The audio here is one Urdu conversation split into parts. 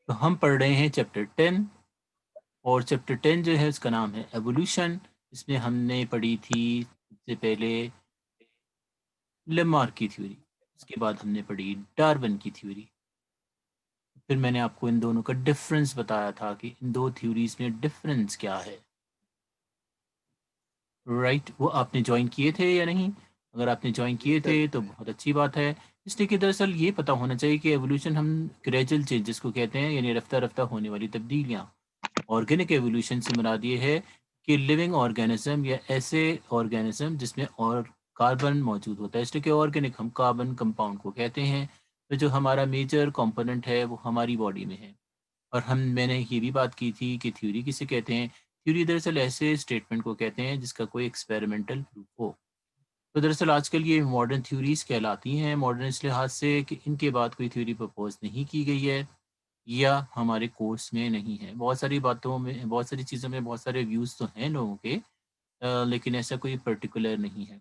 تو ہم پڑھ رہے ہیں چیپٹر 10، اور چیپٹر 10 جو ہے اس کا نام ہے ایوولوشن۔ اس میں ہم نے پڑھی تھی سب سے پہلے لیمارک کی تھیوری، اس کے بعد ہم نے پڑھی ڈارون کی تھیوری، پھر میں نے آپ کو ان دونوں کا ڈفرنس بتایا تھا کہ ان دو تھیوریز میں ڈفرنس کیا ہے، رائٹ؟ وہ آپ نے جوائن کیے تھے یا نہیں؟ اگر آپ نے جوائن جی کیے سر. تھے تو بہت اچھی بات ہے، اس لیے کہ دراصل یہ پتہ ہونا چاہیے کہ ایوولوشن ہم گریجول چینجز کو کہتے ہیں، یعنی رفتہ رفتہ ہونے والی تبدیلیاں۔ آرگینک ایوولوشن سے مراد یہ ہے کہ لیونگ آرگینزم یا ایسے آرگینزم جس میں اور کاربن موجود ہوتا ہے، اس لیے کہ آرگینک ہم کاربن کمپاؤنڈ کو کہتے ہیں، تو جو ہمارا میجر کمپوننٹ ہے وہ ہماری باڈی میں ہے۔ اور میں نے یہ بھی بات کی تھی کہ تھیوری کسے کہتے ہیں؟ تھیوری دراصل ایسے اسٹیٹمنٹ کو کہتے ہیں جس کا کوئی ایکسپیریمنٹل پروف ہو۔ تو دراصل آج کل یہ ماڈرن تھیوریز کہلاتی ہیں، ماڈرن اس لحاظ سے کہ ان کے بعد کوئی تھیوری پرپوز نہیں کی گئی ہے یا ہمارے کورس میں نہیں ہے۔ بہت ساری باتوں میں، بہت ساری چیزوں میں بہت سارے ویوز تو ہیں لوگوں کے، لیکن ایسا کوئی پرٹیکولر نہیں ہے۔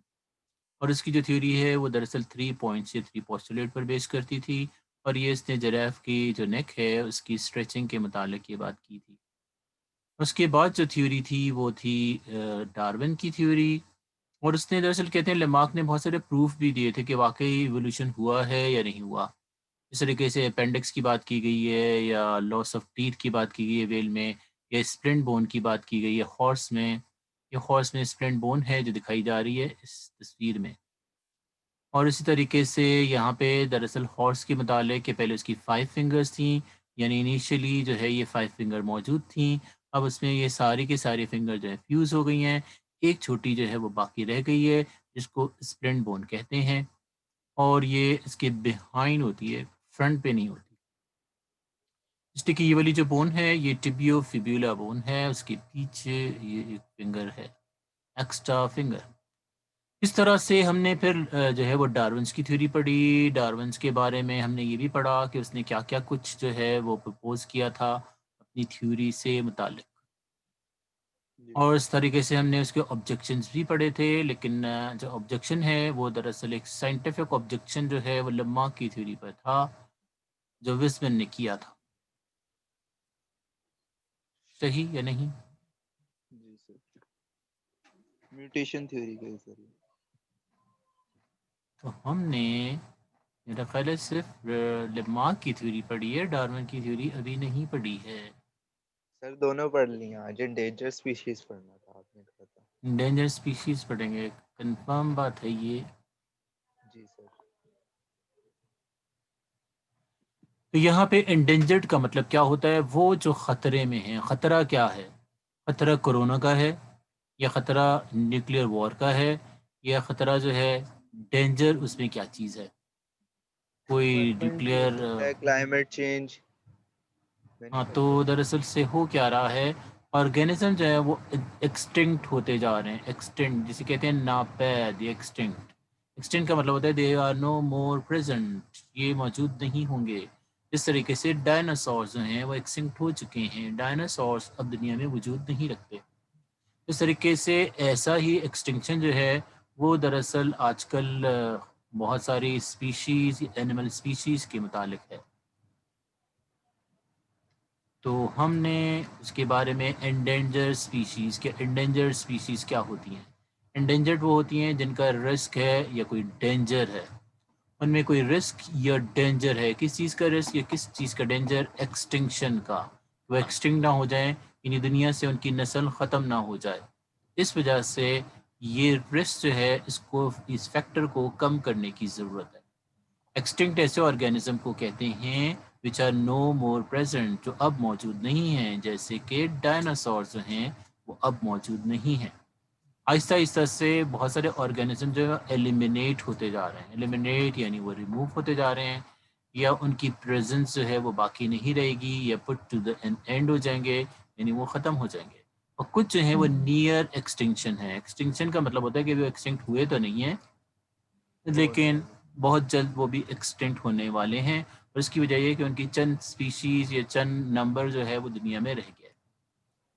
اور اس کی جو تھیوری ہے وہ دراصل 3 پوائنٹس یا 3 پوسٹولیٹ پر بیس کرتی تھی، اور یہ اس نے جراف کی جو نیک ہے اس کی اسٹریچنگ کے متعلق یہ بات کی تھی۔ اس کے بعد جو تھیوری تھی وہ تھی ڈارون کی تھیوری، اور اس نے دراصل کہتے ہیں لیمارک نے بہت سارے پروف بھی دیے تھے کہ واقعی ایوولوشن ہوا ہے یا نہیں ہوا۔ اس طریقے سے اپینڈکس کی بات کی گئی ہے، یا لاس آف ٹیتھ کی بات کی گئی ہے ویل میں، یا اسپلنٹ بون کی بات کی گئی ہے ہارس میں۔ یہ ہارس میں اسپلنٹ بون ہے جو دکھائی جا رہی ہے اس تصویر میں۔ اور اسی طریقے سے یہاں پہ دراصل ہارس کے متعلق کہ پہلے اس کی 5 فنگرز تھیں، یعنی انیشلی جو ہے یہ 5 فنگر موجود تھیں، اب اس میں یہ ساری کے ساری فنگر جو ہے فیوز ہو گئی ہیں، ایک چھوٹی جو ہے وہ باقی رہ گئی ہے جس کو اسپلنٹ بون کہتے ہیں، اور یہ اس کے بیہائنڈ ہوتی ہے، فرنٹ پہ نہیں ہوتی۔ اس لیے کہ یہ والی جو بون ہے یہ ٹبیو فیبولا بون ہے، اس کے پیچھے یہ ایک فنگر ہے، ایکسٹرا فنگر۔ اس طرح سے ہم نے پھر جو ہے وہ ڈارونس کی تھیوری پڑھی۔ ڈارونس کے بارے میں ہم نے یہ بھی پڑھا کہ اس نے کیا کیا کچھ جو ہے وہ پرپوز کیا تھا اپنی تھیوری سے متعلق، جی اور سر. اس طریقے سے ہم نے اس کے آبجیکشنز بھی پڑھے تھے، لیکن جو آبجیکشن ہے وہ دراصل ایک سائنٹیفک آبجیکشن جو ہے وہ لیمارک کی تھیوری پر تھا جو وزمن نے کیا تھا۔ صحیح یا نہیں؟ جی سر. میوٹیشن تھیوری کا ہے سر. تو ہم نے میرا خیال ہے صرف لیمارک کی تھیوری پڑھی ہے، ڈارون کی تھیوری ابھی نہیں پڑھی ہے۔ سر دونوں پڑھ لی ہیں، آج انڈینجر اسپیشیز پڑھنا تھا آپ نے کہا تھا. انڈینجر اسپیشیز پڑھیں گے، کنفرم بات ہے یہ؟ جی سر. تو یہاں پہ انڈینجرڈ کا مطلب کیا ہوتا ہے؟ وہ جو خطرے میں ہیں۔ خطرہ کیا ہے؟ خطرہ کرونا کا ہے، یا خطرہ نیوکلیئر وار کا ہے، یا خطرہ جو ہے ڈینجر اس میں کیا چیز ہے؟ کوئی انوائرمنٹ بھی ہو نیوکلیئر؟ سکتا ہے، کلائمیٹ چینج. ہاں، تو دراصل سے ہو کیا رہا ہے، آرگینزم جو ہے وہ ایکسٹنکٹ ہوتے جا رہے ہیں، ایکسٹنکٹ جسے کہتے ہیں ناپید، ایکسٹنکٹ۔ ایکسٹنکٹ کا مطلب ہوتا ہے دے آر نو مور پریزنٹ، یہ موجود نہیں ہوں گے۔ اس طریقے سے ڈائناسورز جو ہیں وہ ایکسٹنکٹ ہو چکے ہیں، ڈائناسورز اب دنیا میں وجود نہیں رکھتے۔ اس طریقے سے ایسا ہی ایکسٹنکشن جو ہے وہ دراصل آج کل بہت ساری اسپیشیز، اینیمل اسپیشیز کے متعلق ہے۔ تو ہم نے اس کے بارے میں انڈینجر اسپیشیز کے، انڈینجر اسپیشیز کیا ہوتی ہیں؟ انڈینجرڈ وہ ہوتی ہیں جن کا رسک ہے یا کوئی ڈینجر ہے، ان میں کوئی رسک یا ڈینجر ہے۔ کس چیز کا رسک یا کس چیز کا ڈینجر؟ ایکسٹنکشن کا، وہ ایکسٹنکٹ نہ ہو جائیں، یعنی دنیا سے ان کی نسل ختم نہ ہو جائے۔ اس وجہ سے یہ رسک جو ہے اس فیکٹر کو کم کرنے کی ضرورت ہے۔ ایکسٹنکٹ ایسے آرگینزم کو کہتے ہیں which are no more present، جو اب موجود نہیں ہیں، جیسے کہ ڈائناسور جو ہیں وہ اب موجود نہیں ہیں۔ آہستہ آہستہ سے بہت سارے آرگینزم جو ہے ایلیمینیٹ ہوتے جا رہے ہیں، ایلیمینیٹ یعنی وہ ریموو ہوتے جا رہے ہیں، یا ان کی پریزنس جو ہے وہ باقی نہیں رہے گی، یا پٹ ٹو دا اینڈ ہو جائیں گے، یعنی وہ ختم ہو جائیں گے۔ اور کچھ جو ہیں وہ نیئر ایکسٹنکشن ہے۔ ایکسٹنکشن کا مطلب ہوتا ہے کہ وہ ایکسٹنکٹ ہوئے تو نہیں ہیں، بہت لیکن جلد. بہت جلد وہ بھی ایکسٹینٹ ہونے والے ہیں، اور اس کی وجہ یہ ہے کہ ان کی چند سپیشیز یا چند نمبر جو ہے وہ دنیا میں رہ گیا ہے۔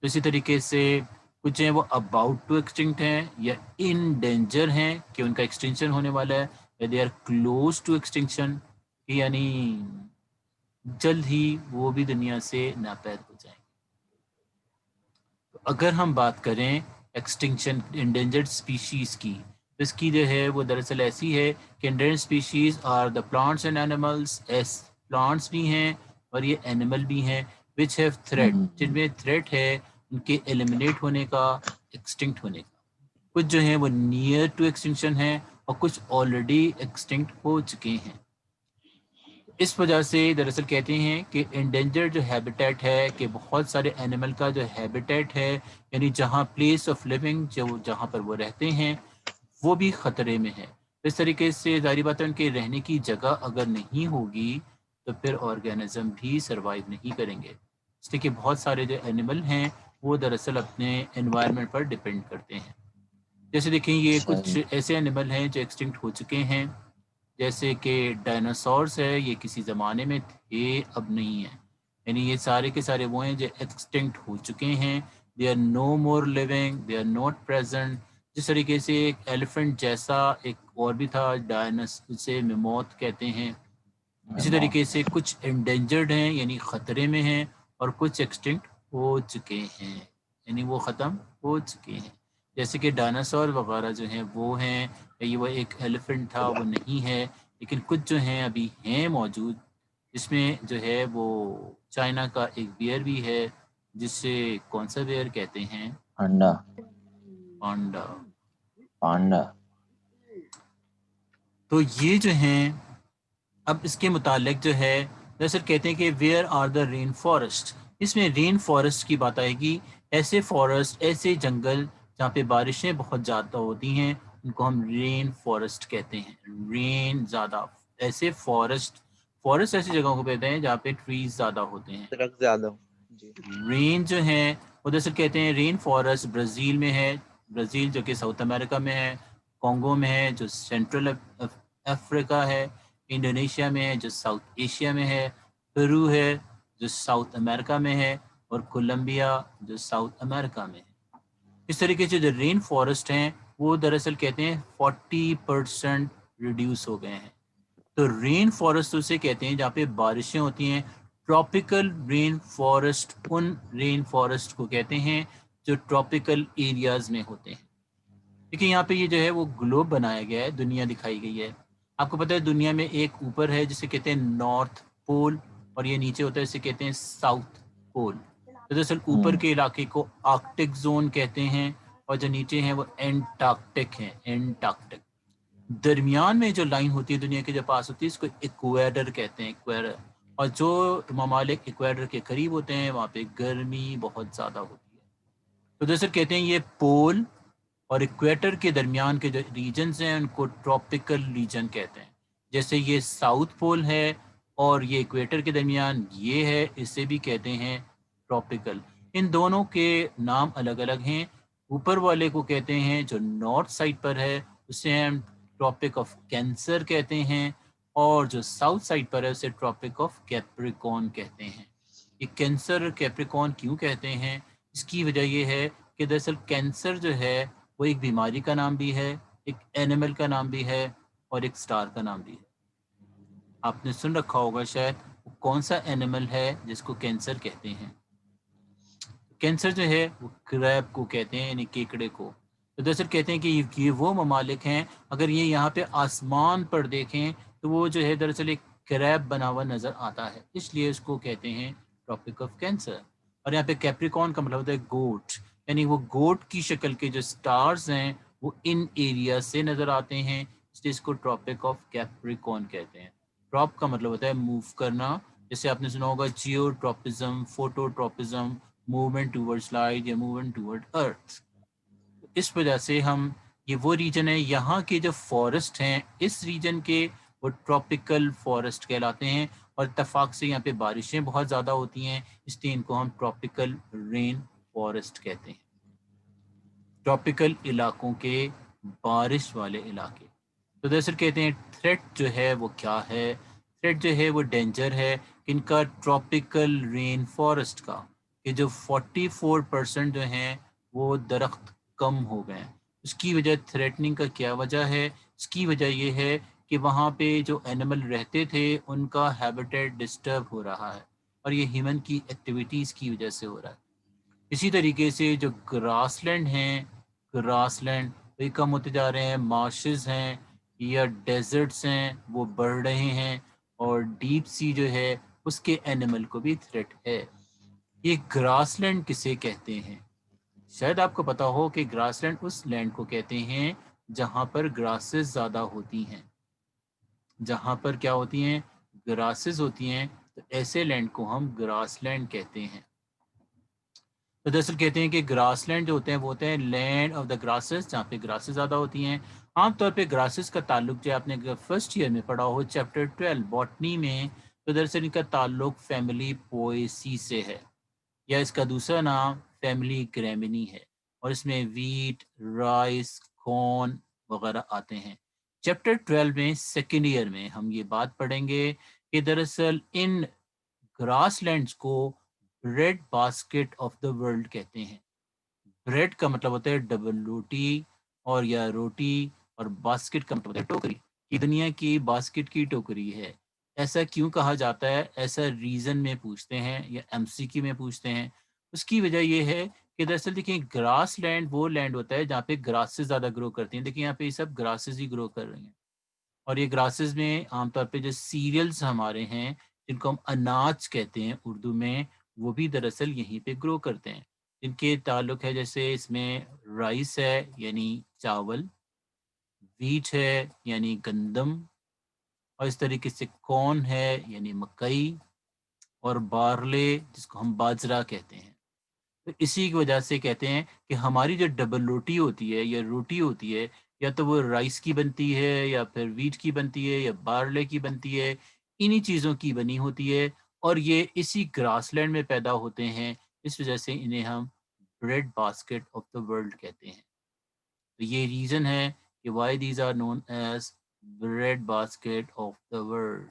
تو اسی طریقے سے کچھ ہیں وہ اباؤٹ ٹو ایکسٹنکٹ ہیں، یا ان ڈینجر ہیں کہ ان کا ایکسٹینشن ہونے والا ہے، یا they are close to extinction, یعنی جلد ہی وہ بھی دنیا سے ناپید ہو جائیں گے۔ اگر ہم بات کریں ایکسٹنکشن انڈینجرڈ اسپیشیز کی، تو اس کی جو ہے وہ دراصل ایسی ہے کہ endangered species are the plants and animals, ایس پلانٹس بھی ہیں اور یہ اینیمل بھی ہیں وچ ہیو تھریٹ، جن میں تھریٹ ہے ان کے ایلیمنیٹ ہونے کا، ایکسٹنکٹ ہونے کا۔ کچھ جو ہیں وہ نیئر ٹو ایکسٹنکشن ہیں اور کچھ آلریڈی ایکسٹنکٹ ہو چکے ہیں۔ اس وجہ سے دراصل کہتے ہیں کہ انڈینجر جو ہیبیٹیٹ ہے، کہ بہت سارے اینیمل کا جو ہیبیٹیٹ ہے، یعنی جہاں پلیس آف لیونگ جہاں پر وہ رہتے ہیں، وہ بھی خطرے میں ہے۔ اس طریقے سے ظاہری بات ہے ان کے رہنے کی جگہ اگر نہیں ہوگی تو پھر آرگینزم بھی سروائیو نہیں کریں گے، اس لیے کہ بہت سارے جو اینیمل ہیں وہ دراصل اپنے انوائرمنٹ پر ڈپینڈ کرتے ہیں۔ جیسے دیکھیں یہ کچھ صحیح. ایسے اینیمل ہیں جو ایکسٹنکٹ ہو چکے ہیں، جیسے کہ ڈائناسورس ہے، یہ کسی زمانے میں تھے اب نہیں ہیں، یعنی یہ سارے کے سارے وہ ہیں جو ایکسٹنکٹ ہو چکے ہیں، they are no more living, they are not present. جس طریقے سے ایک ایلیفنٹ جیسا ایک اور بھی تھا ڈائنس، اسے میموت کہتے ہیں، اسی طریقے سے کچھ انڈینجرڈ ہیں یعنی خطرے میں ہیں، اور کچھ ایکسٹنکٹ ہو چکے ہیں یعنی وہ ختم ہو چکے ہیں، جیسے کہ ڈائناسور وغیرہ جو ہیں وہ ہیں، یہ وہ ایک ایلیفنٹ تھا وہ نہیں ہے، لیکن کچھ جو ہیں ابھی ہیں موجود، جس میں جو ہے وہ چائنا کا ایک بیئر بھی ہے جس سے کون سا بیئر کہتے ہیں، پانڈا. پانڈا۔ پانڈا. تو یہ جو ہیں اب اس کے متعلق جو ہے دراصل کہتے ہیں کہ where are the rain forest, اس میں رین فارسٹ کی بات آئے گی، ایسے فارسٹ، ایسے جنگل جہاں پہ بارشیں بہت زیادہ ہوتی ہیں ان کو ہم رین فارسٹ کہتے ہیں۔ رین زیادہ، ایسے فارسٹ، فارسٹ ایسی جگہوں کو کہتے ہیں جہاں پہ ٹریز زیادہ ہوتے ہیں۔ درخت زیادہ ہوں۔ جی رین جو ہیں وہ دراصل کہتے ہیں رین فارسٹ برازیل میں ہے، برازیل جو کہ ساؤتھ امریکہ میں ہے، کانگو میں ہے جو سینٹرل افریقہ ہے، انڈونیشیا میں ہے جو ساؤتھ ایشیا میں ہے، پیرو ہے جو ساؤتھ امریکہ میں ہے، اور کولمبیا جو ساؤتھ امریکہ میں ہے۔ اس طریقے سے جو رین فارسٹ ہیں وہ دراصل کہتے ہیں 40% ریڈیوس ہو گئے ہیں۔ تو رین فارسٹ اسے کہتے ہیں جہاں پہ بارشیں ہوتی ہیں، ٹراپیکل رین فارسٹ ان رین فارسٹ کو کہتے ہیں جو ٹراپیکل ایریاز میں ہوتے ہیں۔ دیکھیں یہاں پہ یہ جو ہے وہ گلوب بنایا گیا ہے، دنیا دکھائی گئی ہے، آپ کو پتہ ہے دنیا میں ایک اوپر ہے جسے کہتے ہیں نارتھ پول، اور یہ نیچے ہوتا ہے اسے کہتے ہیں ساؤتھ پول۔ تو دراصل اوپر کے علاقے کو آرکٹک زون کہتے ہیں اور جو نیچے ہیں وہ اینٹارکٹک ہیں، اینٹارکٹک۔ درمیان میں جو لائن ہوتی ہے دنیا کے جو پاس ہوتی ہے اس کو ایکویڈر کہتے ہیں، ایکویڈر، اور جو ممالک ایکویڈر کے قریب ہوتے ہیں وہاں پہ گرمی بہت زیادہ ہوتی ہے۔ تو دراصل کہتے ہیں یہ پول اور ایکویٹر کے درمیان کے جو ریجنز ہیں ان کو ٹراپیکل ریجن کہتے ہیں، جیسے یہ ساؤتھ پول ہے اور یہ ایکویٹر کے درمیان یہ ہے، اسے بھی کہتے ہیں ٹراپیکل۔ ان دونوں کے نام الگ الگ ہیں، اوپر والے کو کہتے ہیں جو نارتھ سائڈ پر ہے اسے ہم ٹراپک آف کینسر کہتے ہیں، اور جو ساؤتھ سائڈ پر ہے اسے ٹراپک آف کیپریکون کہتے ہیں۔ یہ کینسر اور کیپریکون کیوں کہتے ہیں؟ اس کی وجہ یہ ہے کہ دراصل کینسر جو ہے وہ ایک بیماری کا نام بھی ہے، ایک اینیمل کا نام بھی ہے، اور ایک سٹار کا نام بھی ہے۔ آپ نے سن رکھا ہوگا شاید وہ کون سا اینیمل ہے جس کو کینسر کہتے ہیں؟ کینسر جو ہے وہ کریب کو کہتے ہیں، یعنی کیکڑے کو۔ تو دراصل کہتے ہیں کہ یہ وہ ممالک ہیں، اگر یہ یہاں پہ آسمان پر دیکھیں تو وہ جو ہے دراصل ایک کریب بنا ہوا نظر آتا ہے، اس لیے اس کو کہتے ہیں ٹراپک آف کینسر۔ اور یہاں پہ کیپریکون کا مطلب ہوتا ہے گوٹ، یعنی وہ گوٹ کی شکل کے جو سٹارز ہیں وہ ان ایریا سے نظر آتے ہیں، اس لیے اس کو ٹراپک آف کیپریکون کہتے ہیں۔ ٹراپ کا مطلب ہوتا ہے موو کرنا، جیسے آپ نے سنا ہوگا geotropism, phototropism, movement towards light یا موومنٹ ٹورڈ ارتھ۔ اس وجہ سے ہم یہ وہ ریجن ہے، یہاں کے جو فارسٹ ہیں اس ریجن کے وہ ٹراپیکل فارسٹ کہلاتے ہیں، اور اتفاق سے یہاں پہ بارشیں بہت زیادہ ہوتی ہیں اس لیے ان کو ہم ٹراپیکل رین فارسٹ کہتے ہیں۔ ٹراپیکل علاقوں کے بارش والے علاقے۔ تو دراصل کہتے ہیں تھریٹ جو ہے وہ کیا ہے؟ تھریٹ جو ہے وہ ڈینجر ہے ان کا ٹراپیکل رین فارسٹ کا، کہ جو 44% جو ہیں وہ درخت کم ہو گئے ہیں۔ اس کی وجہ تھریٹننگ کا کیا وجہ ہے؟ اس کی وجہ یہ ہے کہ وہاں پہ جو اینیمل رہتے تھے ان کا ہیبیٹیٹ ڈسٹرب ہو رہا ہے، اور یہ ہیومن کی ایکٹیویٹیز کی وجہ سے ہو رہا ہے۔ اسی طریقے سے جو گراس لینڈ ہیں، گراس لینڈ وہ کم ہوتے جا رہے ہیں، مارشز ہیں یا ڈیزرٹس ہیں وہ بڑھ رہے ہیں، اور ڈیپ سی جو ہے اس کے اینیمل کو بھی تھریٹ ہے۔ یہ گراس لینڈ کسے کہتے ہیں؟ شاید آپ کو پتا ہو کہ گراس لینڈ اس لینڈ کو کہتے ہیں جہاں پر گراسز زیادہ ہوتی ہیں۔ جہاں پر کیا ہوتی ہیں؟ گراسز ہوتی ہیں، تو ایسے لینڈ کو ہم گراس لینڈ کہتے ہیں۔ تو دراصل کہتے ہیں کہ گراس لینڈ جو ہوتے ہیں وہ ہوتے ہیں لینڈ آف دا گراسز، جہاں پہ گراسز زیادہ ہوتی ہیں۔ عام طور پہ گراسز کا تعلق جو آپ نے فرسٹ ایئر میں پڑھا ہو چیپٹر 12 باٹنی میں، تو دراصل ان کا تعلق فیملی پوئسی سے ہے، یا اس کا دوسرا نام فیملی گریمنی ہے، اور اس میں ویٹ، رائس، کون وغیرہ آتے ہیں۔ چیپٹر 12 میں سیکنڈ ایئر میں ہم یہ بات پڑھیں گے کہ دراصل ان گراس لینڈز کو bread basket of the world کہتے ہیں۔ بریڈ کا مطلب ہوتا ہے ڈبل روٹی اور یا روٹی، اور باسکٹ کا مطلب ہوتا ہے ٹوکری، کہ دنیا کی باسکٹ کی ٹوکری ہے۔ ایسا کیوں کہا جاتا ہے؟ ایسا ریزن میں پوچھتے ہیں یا ایم سی کی میں پوچھتے ہیں۔ اس کی وجہ یہ ہے کہ دراصل دیکھیں گراس لینڈ وہ لینڈ ہوتا ہے جہاں پہ گراسز زیادہ گرو کرتی ہیں۔ دیکھیں یہاں پہ یہ سب گراسز ہی گرو کر رہی ہیں، اور یہ گراسز میں عام طور پہ جو سیریلز ہمارے ہیں جن کو ہم اناج کہتے ہیں اردو میں، وہ بھی دراصل یہیں پہ گرو کرتے ہیں، جن کے تعلق ہے جیسے اس میں رائس ہے یعنی چاول، ویٹ ہے یعنی گندم، اور اس طریقے سے کون ہے یعنی مکئی، اور بارلے جس کو ہم باجرا کہتے ہیں۔ تو اسی کی وجہ سے کہتے ہیں کہ ہماری جو ڈبل روٹی ہوتی ہے یا روٹی ہوتی ہے، یا تو وہ رائس کی بنتی ہے یا پھر ویٹ کی بنتی ہے یا بارلے کی بنتی ہے، انہی چیزوں کی بنی ہوتی ہے، اور یہ اسی گراس لینڈ میں پیدا ہوتے ہیں۔ اس وجہ سے انہیں ہم bread basket of the world کہتے ہیں۔ تو یہ ریزن ہے کہ why these are known as bread basket of the world.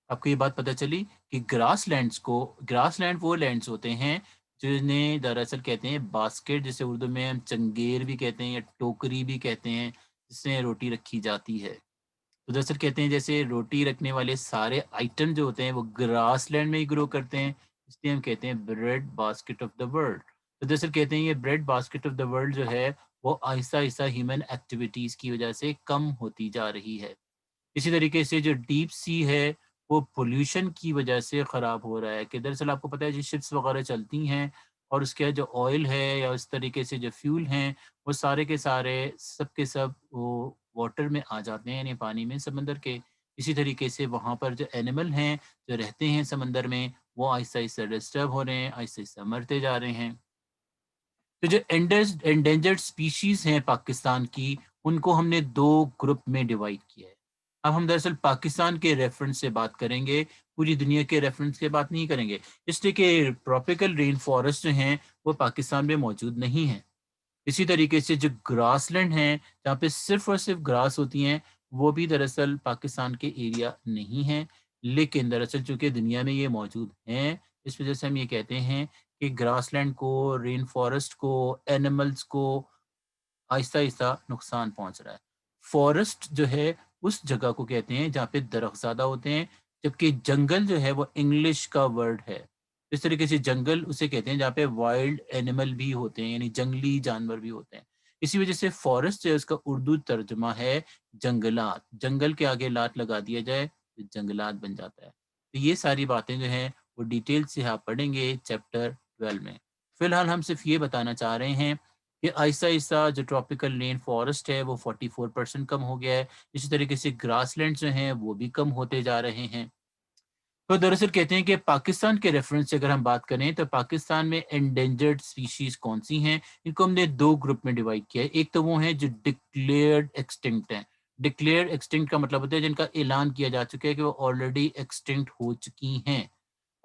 آپ کو یہ بات پتہ چلی کہ گراس لینڈ وہ لینڈز ہوتے ہیں جنہیں دراصل کہتے ہیں باسکٹ، جسے اردو میں ہم چنگیر بھی کہتے ہیں یا ٹوکری بھی کہتے ہیں، جس میں روٹی رکھی جاتی ہے۔ تو دراصل کہتے ہیں جیسے روٹی رکھنے والے سارے آئٹم جو ہوتے ہیں وہ گراس لینڈ میں ہی گرو کرتے ہیں، اس لیے ہم کہتے ہیں bread basket of the world. تو دراصل کہتے ہیں یہ bread basket of the world جو ہے وہ آہستہ آہستہ ہیومن ایکٹیویٹیز کی وجہ سے کم ہوتی جا رہی ہے۔ اسی طریقے سے جو ڈیپ سی ہے وہ پولوشن کی وجہ سے خراب ہو رہا ہے، کہ دراصل آپ کو پتہ ہے جو شپس وغیرہ چلتی ہیں اور اس کے جو آئل ہے یا اس طریقے سے جو فیول ہیں وہ سارے کے سارے سب کے سب وہ واٹر میں آ جاتے ہیں، یعنی پانی میں، سمندر کے۔ اسی طریقے سے وہاں پر جو اینیمل ہیں جو رہتے ہیں سمندر میں، وہ آہستہ آہستہ ڈسٹرب ہو رہے ہیں، آہستہ آہستہ مرتے جا رہے ہیں۔ تو جو انڈینجرڈ سپیشیز ہیں پاکستان کی، ان کو ہم نے دو گروپ میں ڈیوائڈ کیا ہے۔ اب ہم دراصل پاکستان کے ریفرنس سے بات کریں گے، پوری دنیا کے ریفرنس سے بات نہیں کریں گے، اس لیے کہ ٹراپیکل رین فارسٹ جو ہیں وہ پاکستان میں موجود نہیں ہیں۔ اسی طریقے سے جو گراس لینڈ ہیں جہاں پہ صرف اور صرف گراس ہوتی ہیں، وہ بھی دراصل پاکستان کے ایریا نہیں ہیں، لیکن دراصل چونکہ دنیا میں یہ موجود ہیں، اس وجہ سے ہم یہ کہتے ہیں کہ گراس لینڈ کو، رین فارسٹ کو، اینیملز کو آہستہ آہستہ نقصان پہنچ رہا ہے۔ فارسٹ جو ہے اس جگہ کو کہتے ہیں جہاں پہ درخت زیادہ ہوتے ہیں، جبکہ جنگل جو ہے وہ انگلش کا ورڈ ہے۔ اس طریقے سے جنگل اسے کہتے ہیں جہاں پہ وائلڈ اینیمل بھی ہوتے ہیں، یعنی جنگلی جانور بھی ہوتے ہیں۔ اسی وجہ سے فارسٹ جو ہے اس کا اردو ترجمہ ہے جنگلات۔ جنگل کے آگے لات لگا دیا جائے تو جنگلات بن جاتا ہے۔ تو یہ ساری باتیں جو ہیں وہ ڈیٹیل سے آپ پڑھیں گے چیپٹر 12 میں۔ فی الحال ہم صرف یہ بتانا چاہ رہے ہیں کہ آہستہ آہستہ جو ٹراپیکل رین فارسٹ ہے وہ 44% کم ہو گیا ہے، اسی طریقے سے گراس لینڈ جو ہیں وہ بھی کم ہوتے جا رہے ہیں۔ تو دراصل کہتے ہیں کہ پاکستان کے ریفرنس سے اگر ہم بات کریں تو پاکستان میں انڈینجرڈ سپیشیز کون سی ہیں، ان کو ہم نے دو گروپ میں ڈیوائڈ کیا ہے۔ ایک تو وہ ہیں جو ڈکلیئرڈ ایکسٹنکٹ ہیں۔ ڈکلیئرڈ ایکسٹنکٹ کا مطلب ہوتا ہے جن کا اعلان کیا جا چکا ہے کہ وہ آلریڈی ایکسٹنکٹ ہو چکی ہیں،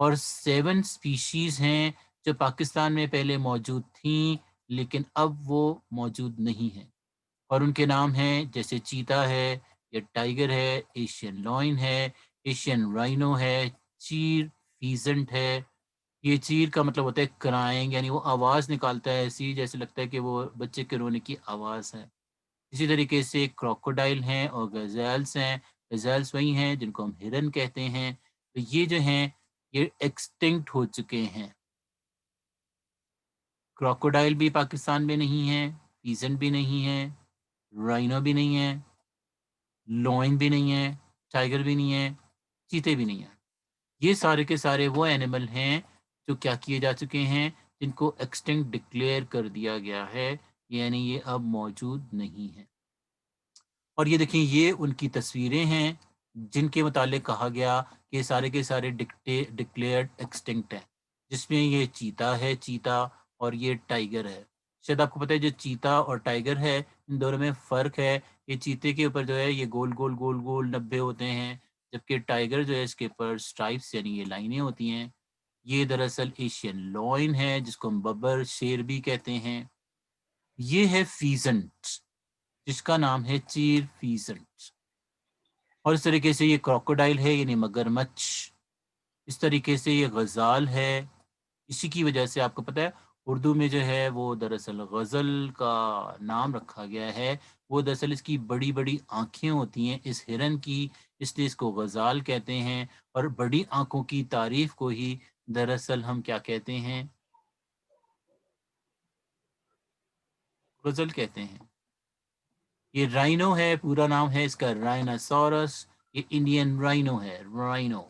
اور 7 سپیشیز ہیں جو پاکستان میں پہلے موجود تھیں لیکن اب وہ موجود نہیں ہیں، اور ان کے نام ہیں جیسے چیتا ہے یا ٹائیگر ہے، ایشین لائن ہے، ایشین رائنو ہے، چیر فیزنٹ ہے۔ یہ چیر کا مطلب ہوتا ہے کرائنگ، یعنی وہ آواز نکالتا ہے ایسی جیسے لگتا ہے کہ وہ بچے کے رونے کی آواز ہے۔ اسی طریقے سے کروکوڈائل ہیں اور گزیلس ہیں. گزیلس وہی ہیں جن کو ہم ہرن کہتے ہیں. تو یہ جو ہیں یہ ایکسٹنکٹ ہو چکے ہیں. کروکوڈائل بھی پاکستان میں نہیں ہے، پیزنٹ بھی نہیں ہے، رائنو بھی نہیں ہے، لوئن بھی نہیں ہے، ٹائیگر بھی نہیں ہے، چیتے بھی نہیں ہیں. یہ سارے کے سارے وہ اینیمل ہیں جو کیا کیے جا چکے ہیں، جن کو ایکسٹنکٹ ڈکلیئر کر دیا گیا ہے، یعنی یہ اب موجود نہیں ہیں. اور یہ دیکھیں یہ ان کی تصویریں ہیں جن کے متعلق کہا گیا کہ سارے کے سارے ڈکلیئرڈ ایکسٹنکٹ ہیں، جس میں یہ چیتا ہے، چیتا، اور یہ ٹائیگر ہے. شاید آپ کو پتہ ہے جو چیتا اور ٹائیگر ہے ان دونوں میں فرق ہے. یہ چیتے کے اوپر جو ہے یہ گول گول گول گول نبے ہوتے ہیں، جبکہ ٹائیگر جو ہے اس کے اوپر سٹرائپس یعنی یہ لائنیں ہوتی ہیں. یہ دراصل ایشین لوئن ہے جس کو ہم ببر شیر بھی کہتے ہیں. یہ ہے فیزنٹ جس کا نام ہے چیر فیزنٹ. اور اس طریقے سے یہ کروکوڈائل ہے یعنی مگرمچھ. اس طریقے سے یہ غزال ہے. اسی کی وجہ سے آپ کو پتہ ہے اردو میں جو ہے وہ دراصل غزل کا نام رکھا گیا ہے. وہ دراصل اس کی بڑی بڑی آنکھیں ہوتی ہیں اس ہرن کی، اس لیے اس کو غزال کہتے ہیں. اور بڑی آنکھوں کی تعریف کو ہی دراصل ہم کیا کہتے ہیں؟ غزل کہتے ہیں. یہ رائنو ہے، پورا نام ہے اس کا رائناسورس. یہ انڈین رائنو ہے، رائنو،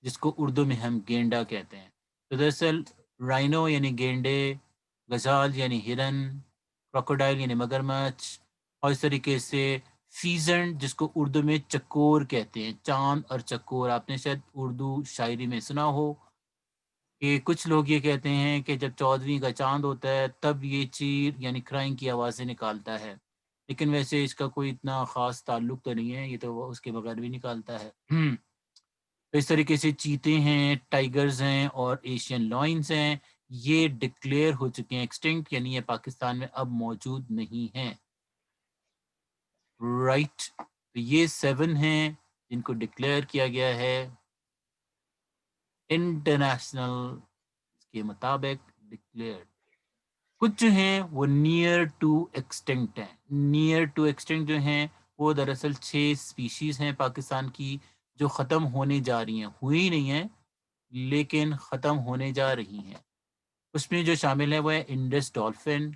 جس کو اردو میں ہم گینڈا کہتے ہیں. تو دراصل رائنو یعنی گینڈے، غزال یعنی ہرن، کروکوڈائل یعنی مگرمچھ، اور اس طریقے سے فیزنٹ جس کو اردو میں چکور کہتے ہیں. چاند اور چکور آپ نے شاید اردو شاعری میں سنا ہو کہ کچھ لوگ یہ کہتے ہیں کہ جب 14ویں کا چاند ہوتا ہے تب یہ چیر یعنی کرائنگ کی آوازیں نکالتا ہے. لیکن ویسے اس کا کوئی اتنا خاص تعلق تو نہیں ہے، یہ تو وہ اس کے بغیر بھی نکالتا ہے. تو اس طریقے سے چیتے ہیں، ٹائیگرز ہیں اور ایشین لائنز ہیں. یہ ڈکلیئر ہو چکے ہیں ایکسٹنکٹ، یعنی یہ پاکستان میں اب موجود نہیں ہیں. رائٹ. تو یہ 7 ہیں جن کو ڈکلیئر کیا گیا ہے انٹرنیشنل کے مطابق ڈکلیئر. کچھ جو ہیں وہ نیئر ٹو ایکسٹنکٹ ہیں. نیئر ٹو ایکسٹنکٹ جو ہیں وہ دراصل 6 سپیشیز ہیں پاکستان کی جو ختم ہونے جا رہی ہیں. ہوئی نہیں ہیں لیکن ختم ہونے جا رہی ہیں. اس میں جو شامل ہیں وہ ہے انڈس ڈولفن،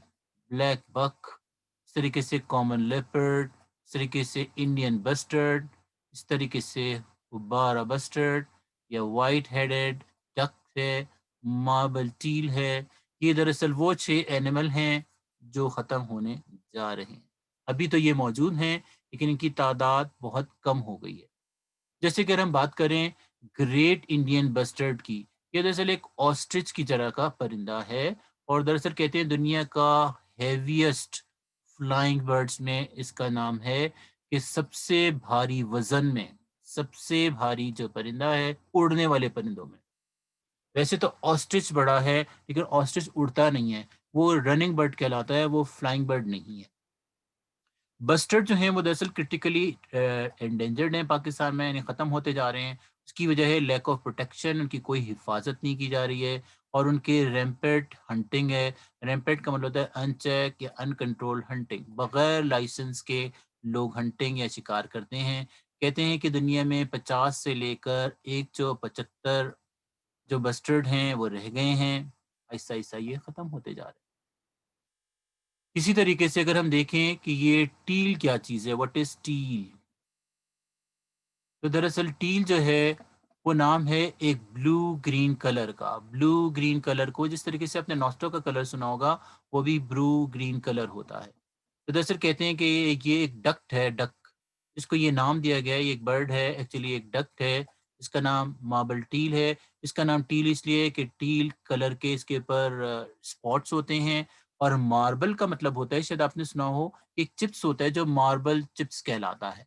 بلیک بک، اس طریقے سے کامن لیپرڈ، اس طریقے سے انڈین بسٹرڈ، اس طریقے سے بارا بسٹرڈ یا وائٹ ہیڈڈ ڈک ہے، ماربل ٹیل ہے. یہ دراصل وہ 6 اینیمل ہیں جو ختم ہونے جا رہے ہیں. ابھی تو یہ موجود ہیں لیکن ان کی تعداد بہت کم ہو گئی ہے. جیسے کہ اگر ہم بات کریں گریٹ انڈین بسٹرڈ کی، یہ دراصل ایک آسٹرچ کی طرح کا پرندہ ہے اور دراصل کہتے ہیں دنیا کا ہیویسٹ فلائنگ برڈز میں اس کا نام ہے کہ سب سے بھاری وزن میں سب سے بھاری جو پرندہ ہے اڑنے والے پرندوں میں. ویسے تو آسٹرچ بڑا ہے لیکن آسٹرچ اڑتا نہیں ہے، وہ رننگ برڈ کہلاتا ہے، وہ فلائنگ برڈ نہیں ہے. بسٹرڈ جو ہیں وہ دراصل کرٹیکلی انڈینجرڈ ہیں پاکستان میں، یعنی ختم ہوتے جا رہے ہیں. اس کی وجہ ہے لیک آف پروٹیکشن، ان کی کوئی حفاظت نہیں کی جا رہی ہے. اور ان کے ریمپیٹ ہنٹنگ ہے. ریمپیٹ کا مطلب ہوتا ہے ان چیک یا ان کنٹرول ہنٹنگ، بغیر لائسنس کے لوگ ہنٹنگ یا شکار کرتے ہیں. کہتے ہیں کہ دنیا میں 50 سے لے کر 175 جو بسٹرڈ ہیں وہ رہ گئے ہیں. آہستہ آہستہ یہ ختم ہوتے جا رہے ہیں. اسی طریقے سے اگر ہم دیکھیں کہ یہ ٹیل کیا چیز ہے، واٹ از ٹیل؟ تو دراصل ٹیل جو ہے وہ نام ہے ایک بلو گرین کلر کا. بلو گرین کلر کو جس طریقے سے اپنے نوسٹوں کا کلر سنا ہوگا وہ بھی بلو گرین کلر ہوتا ہے. تو دراصل کہتے ہیں کہ یہ ایک ڈکٹ ہے، ڈک جس کو یہ نام دیا گیا ہے. یہ ایک برڈ ہے، ایکچولی ایک ڈکٹ ہے. اس کا نام ماربل ٹیل ہے. اس کا نام ٹیل اس لیے کہ ٹیل کلر کے اس کے اوپر اسپاٹس ہوتے ہیں. اور ماربل کا مطلب ہوتا ہے، شاید آپ نے سنا ہو، ایک چپس ہوتا ہے جو ماربل چپس کہلاتا ہے.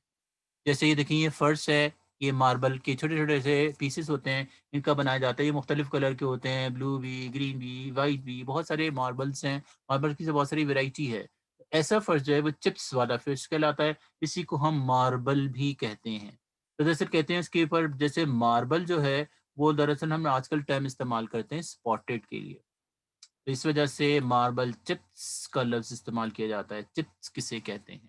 جیسے یہ دیکھیں یہ فرش ہے، یہ ماربل کے چھوٹے چھوٹے سے پیسز ہوتے ہیں، ان کا بنایا جاتا ہے. یہ مختلف کلر کے ہوتے ہیں، بلو بھی، گرین بھی، وائٹ بھی، بہت سارے ماربلس ہیں. ماربل کی سے بہت ساری ویرائٹی ہے. ایسا فرش جو ہے وہ چپس والا فرش کہلاتا ہے، اسی کو ہم ماربل بھی کہتے ہیں. تو دراصل کہتے ہیں اس کے اوپر جیسے ماربل جو ہے وہ دراصل ہم آج کل ٹرم استعمال کرتے ہیں اسپاٹڈ کے لیے. تو اس وجہ سے ماربل چپس کا لفظ استعمال کیا جاتا ہے. چپس کسے کہتے ہیں؟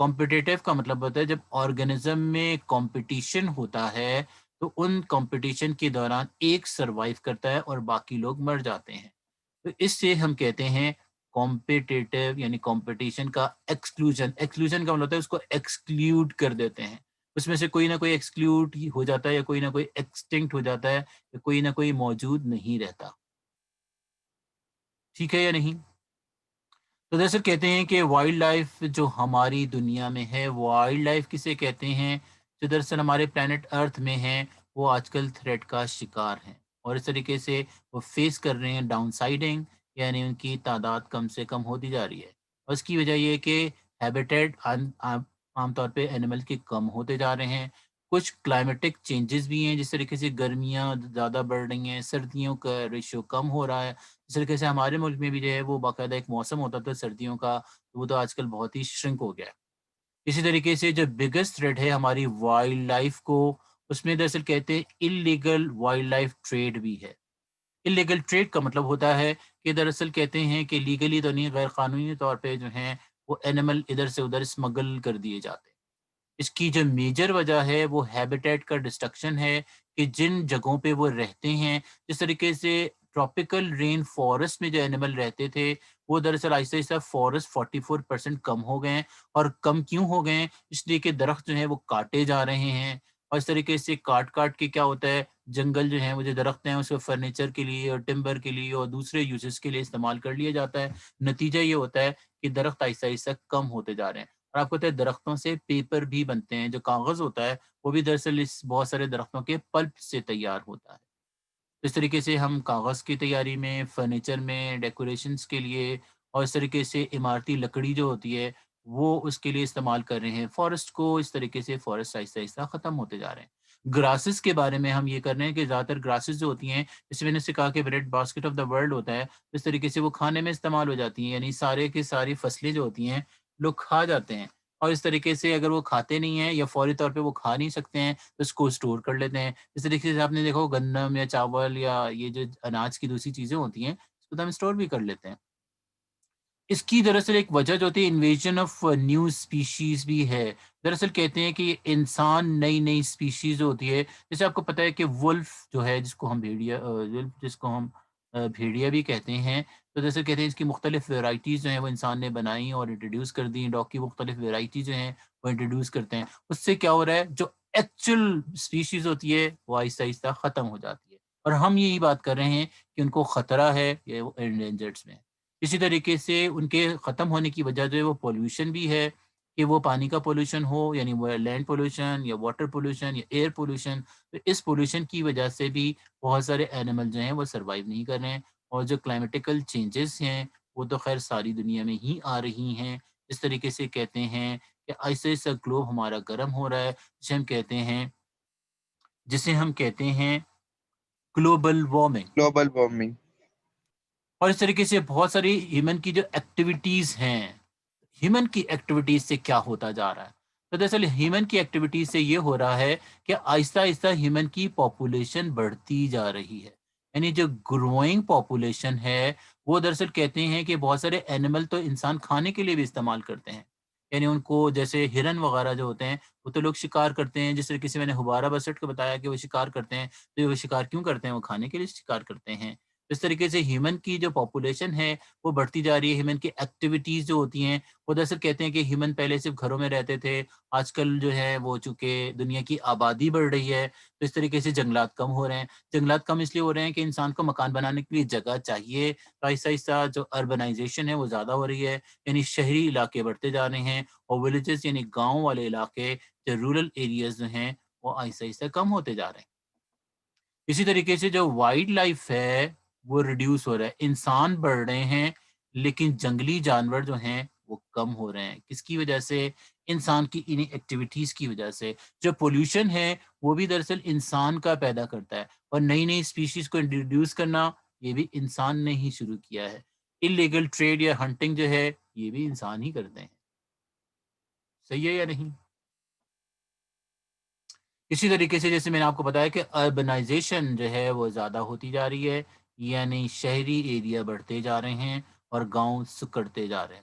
کمپٹیٹیو کا مطلب ہوتا ہے جب آرگنزم میں کمپٹیشن ہوتا ہے تو ان کمپٹیشن کے دوران ایک سروائیو کرتا ہے اور باقی لوگ مر جاتے ہیں. تو اس سے ہم کہتے ہیں کمپٹیٹیو یعنی کمپٹیشن کا ایکسکلوژن. ایکسکلوژن کا مطلب ہوتا ہے اس کو ایکسکلیوڈ کر دیتے ہیں. اس میں سے کوئی نہ کوئی ایکسکلیوڈ ہو جاتا ہے یا کوئی نہ کوئی ایکسٹنکٹ ہو جاتا ہے یا کوئی نہ کوئی موجود نہیں رہتا. ٹھیک ہے یا نہیں؟ تو دراصل کہتے ہیں کہ وائلڈ لائف جو ہماری دنیا میں ہے، وائلڈ لائف کسے کہتے ہیں؟ جو دراصل ہمارے پلانٹ ارتھ میں ہیں، وہ آج کل تھریٹ کا شکار ہیں اور اس طریقے سے وہ فیس کر رہے ہیں ڈاؤن سائڈنگ، یعنی ان کی تعداد کم سے کم ہوتی جا رہی ہے. اور اس کی وجہ یہ ہے کہ ہیبیٹیٹ عام طور پہ اینیمل کے کم ہوتے جا رہے ہیں. کچھ کلائمیٹک چینجز بھی ہیں، جس طریقے سے گرمیاں زیادہ بڑھ رہی ہیں، سردیوں کا ریشو کم ہو رہا ہے. اس طریقے سے ہمارے ملک میں بھی جو ہے وہ باقاعدہ ایک موسم ہوتا تھا سردیوں کا، وہ تو آج کل بہت ہی شرنک ہو گیا ہے. اسی طریقے سے جو بگیسٹ تھریٹ ہے ہماری وائلڈ لائف کو، اس میں دراصل کہتے ہیں انلیگل وائلڈ لائف ٹریڈ بھی ہے. انلیگل ٹریڈ کا مطلب ہوتا ہے کہ دراصل کہتے ہیں کہ لیگلی تو نہیں، غیر قانونی طور پہ جو ہیں وہ اینیمل ادھر سے ادھر اسمگل کر دیے جاتے ہیں. اس کی جو میجر وجہ ہے وہ ہیبیٹیٹ کا ڈسٹرکشن ہے کہ جن جگہوں پہ وہ رہتے ہیں، جس طریقے سے ٹراپیکل رین فارسٹ میں جو اینیمل رہتے تھے وہ دراصل آہستہ آہستہ فارسٹ 44% کم ہو گئے ہیں. اور کم کیوں ہو گئے ہیں؟ اس لیے کہ درخت جو ہیں وہ کاٹے جا رہے ہیں. اور اس طریقے سے کاٹ کاٹ کے کیا ہوتا ہے، جنگل جو ہیں وہ جو درخت ہیں اس کو فرنیچر کے لیے اور ٹمبر کے لیے اور دوسرے یوزز کے لیے استعمال کر لیا جاتا ہے. نتیجہ یہ ہوتا ہے کہ درخت آہستہ آہستہ کم ہوتے جا رہے ہیں. اور آپ کو پتہ ہے درختوں سے پیپر بھی بنتے ہیں، جو کاغذ ہوتا ہے وہ بھی دراصل اس بہت سارے درختوں کے پلپ سے تیار ہوتا ہے. اس طریقے سے ہم کاغذ کی تیاری میں، فرنیچر میں، ڈیکوریشنز کے لیے اور اس طریقے سے عمارتی لکڑی جو ہوتی ہے وہ اس کے لیے استعمال کر رہے ہیں فارسٹ کو. اس طریقے سے فارسٹ آہستہ آہستہ ختم ہوتے جا رہے ہیں. گراسز کے بارے میں ہم یہ کر رہے ہیں کہ زیادہ تر گراسز جو ہوتی ہیں، جس میں نے سے کہا کہ bread basket of the world ہوتا ہے، اس طریقے سے وہ کھانے میں استعمال ہو جاتی ہیں، یعنی سارے کی ساری فصلیں جو ہوتی ہیں لوگ کھا جاتے ہیں. اور اس طریقے سے اگر وہ کھاتے نہیں ہیں یا فوری طور پہ وہ کھا نہیں سکتے ہیں تو اس کو اسٹور کر لیتے ہیں. اس طریقے سے آپ نے دیکھا ہو گندم یا چاول یا یہ جو اناج کی دوسری چیزیں ہوتی ہیں اس کو تو ہم اسٹور بھی کر لیتے ہیں. اس کی دراصل ایک وجہ جو ہوتی ہے انویژن آف نیو اسپیشیز بھی ہے. دراصل کہتے ہیں کہ یہ انسان نئی نئی اسپیشیز جو ہوتی ہے، جیسے آپ کو پتہ ہے کہ ولف جو ہے جس کو ہم بھیڑیا بھی کہتے ہیں، تو جیسے کہتے ہیں اس کی مختلف ویرائٹیز جو ہیں وہ انسان نے بنائی اور انٹروڈیوس کر دی. ڈاگ کی مختلف ویرائٹی جو ہیں وہ انٹروڈیوس کرتے ہیں. اس سے کیا ہو رہا ہے، جو ایکچوئل اسپیشیز ہوتی ہے وہ آہستہ آہستہ ختم ہو جاتی ہے. اور ہم یہی بات کر رہے ہیں کہ ان کو خطرہ ہے یا وہ انڈینجرڈ میں. اسی طریقے سے ان کے ختم ہونے کی وجہ جو ہے وہ پولوشن بھی ہے، کہ وہ پانی کا پولوشن ہو، یعنی وہ لینڈ پولوشن یا واٹر پولوشن یا ایئر پولوشن. تو اس پولوشن کی وجہ سے بھی بہت سارے اینیمل جو ہیں وہ سروائیو نہیں کر رہے ہیں. اور جو کلائمیٹیکل چینجز ہیں وہ تو خیر ساری دنیا میں ہی آ رہی ہیں. اس طریقے سے کہتے ہیں کہ آہستہ آہستہ گلوب ہمارا گرم ہو رہا ہے، جسے ہم کہتے ہیں گلوبل وارمنگ. Global warming. اور اس طریقے سے بہت ساری ہیومن کی جو ایکٹیویٹیز ہیں، ہیومن کی ایکٹیویٹیز سے کیا ہوتا جا رہا ہے. تو دراصل ہیومن کی ایکٹیویٹیز سے یہ ہو رہا ہے کہ آہستہ آہستہ ہیومن کی پاپولیشن بڑھتی جا رہی ہے. یعنی جو گروئنگ پاپولیشن ہے وہ دراصل کہتے ہیں کہ بہت سارے اینیمل تو انسان کھانے کے لیے بھی استعمال کرتے ہیں. یعنی ان کو جیسے ہرن وغیرہ جو ہوتے ہیں وہ تو لوگ شکار کرتے ہیں. جس طریقے سے میں نے ہبارہ بسٹ کو بتایا کہ وہ شکار کرتے ہیں، تو وہ شکار کیوں کرتے ہیں؟ وہ کھانے کے لیے شکار کرتے ہیں. اس طریقے سے ہیومن کی جو پاپولیشن ہے وہ بڑھتی جا رہی ہے. ہیومن کی ایکٹیویٹیز جو ہوتی ہیں وہ دراصل کہتے ہیں کہ ہیومن پہلے صرف گھروں میں رہتے تھے، آج کل جو ہے وہ چونکہ دنیا کی آبادی بڑھ رہی ہے تو اس طریقے سے جنگلات کم ہو رہے ہیں. جنگلات کم اس لیے ہو رہے ہیں کہ انسان کو مکان بنانے کے لیے جگہ چاہیے. تو آہستہ آہستہ جو اربنائزیشن ہے وہ زیادہ ہو رہی ہے، یعنی شہری علاقے بڑھتے جا رہے ہیں اور ولیجز یعنی گاؤں والے علاقے جو رورل ایریاز جو ہیں وہ آہستہ آہستہ کم ہوتے جا رہے ہیں. اسی طریقے سے جو وائلڈ لائف ہے وہ ریڈیوس ہو رہا ہے. انسان بڑھ رہے ہیں لیکن جنگلی جانور جو ہیں وہ کم ہو رہے ہیں. کس کی وجہ سے؟ انسان کی انہی ایکٹیویٹیز کی وجہ سے. جو پولوشن ہے وہ بھی دراصل انسان کا پیدا کرتا ہے اور نئی نئی اسپیشیز کو انٹروڈیوس کرنا یہ بھی انسان نے ہی شروع کیا ہے. انلیگل ٹریڈ یا ہنٹنگ جو ہے یہ بھی انسان ہی کرتے ہیں. صحیح ہے یا نہیں؟ اسی طریقے سے جیسے میں نے آپ کو بتایا کہ اربنائزیشن جو ہے وہ زیادہ ہوتی جا رہی ہے، یعنی شہری ایریا بڑھتے جا رہے ہیں اور گاؤں سکڑتے جا رہے ہیں.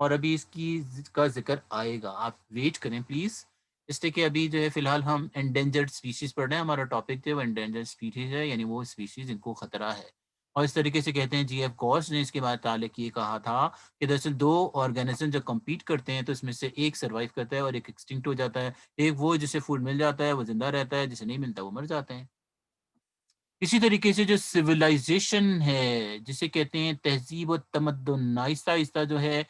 اور ابھی اس کی کا ذکر آئے گا، آپ ویٹ کریں پلیز. اس لیے کہ ابھی جو ہے فی الحال ہم انڈینجرڈ اسپیشیز پڑھ رہے ہیں. ہمارا ٹاپک جو ہے وہ انڈینجرڈ اسپیشیز ہے، یعنی وہ اسپیشیز جن کو خطرہ ہے. اور اس طریقے سے کہتے ہیں جی ایف گوس نے اس کے بعد تعلق یہ کہا تھا کہ دراصل دو آرگینزم جب کمپیٹ کرتے ہیں تو اس میں سے ایک سروائیو کرتا ہے اور ایک ایکسٹنکٹ ہو جاتا ہے. ایک وہ جسے فوڈ مل جاتا ہے وہ زندہ رہتا ہے، جسے نہیں ملتا وہ مر جاتے ہیں. اسی طریقے سے جو سویلائزیشن ہے، جسے کہتے ہیں تہذیب و تمدن، آہستہ آہستہ جو ہے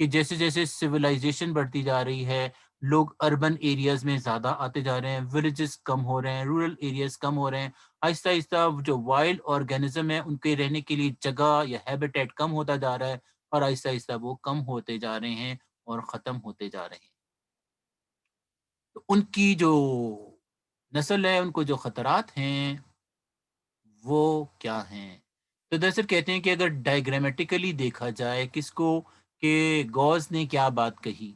کہ جیسے جیسے سویلائزیشن بڑھتی جا رہی ہے، لوگ اربن ایریاز میں زیادہ آتے جا رہے ہیں، ولیجز کم ہو رہے ہیں، رورل ایریاز کم ہو رہے ہیں. آہستہ آہستہ جو وائلڈ آرگینزم ہے ان کے رہنے کے لیے جگہ یا ہیبیٹیٹ کم ہوتا جا رہا ہے، اور آہستہ آہستہ وہ کم ہوتے جا رہے ہیں اور ختم ہوتے جا رہے ہیں. تو ان کی جو نسل ہے، ان کو جو خطرات ہیں وہ کیا ہیں؟ تو دراصل کہتے ہیں کہ اگر ڈائیگرامیٹیکلی دیکھا جائے کس کو، کہ گوز نے کیا بات کہی.